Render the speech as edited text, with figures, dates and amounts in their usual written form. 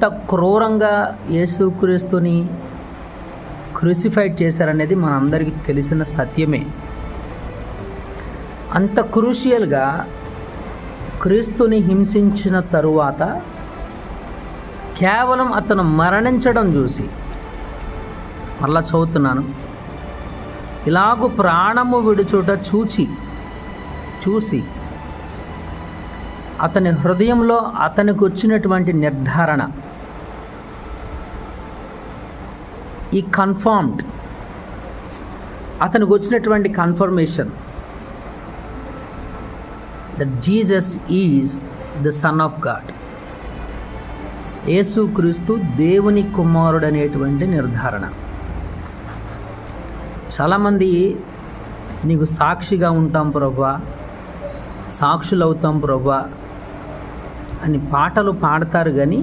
ఎంత క్రూరంగా యేసుక్రీస్తుని క్రూసిఫైడ్ చేశారనేది మనందరికీ తెలిసిన సత్యమే. అంత క్రూషియల్గా క్రీస్తుని హింసించిన తరువాత కేవలం అతను మరణించడం చూసి, మరలా చదువుతున్నాను, ఇలాగూ ప్రాణము విడుచుట చూసి అతని హృదయంలో అతనికి వచ్చినటువంటి నిర్ధారణ, ఈ కన్ఫర్మ్డ్, అతనికి వచ్చినటువంటి confirmation that Jesus is the son of God, యేసుక్రీస్తు దేవుని కుమారుడు అనేటువంటి నిర్ధారణ. చాలామంది నీకు సాక్షిగా ఉంటాం ప్రభువా, సాక్షులు అవుతాం ప్రభువా అని పాటలు పాడతారు, కానీ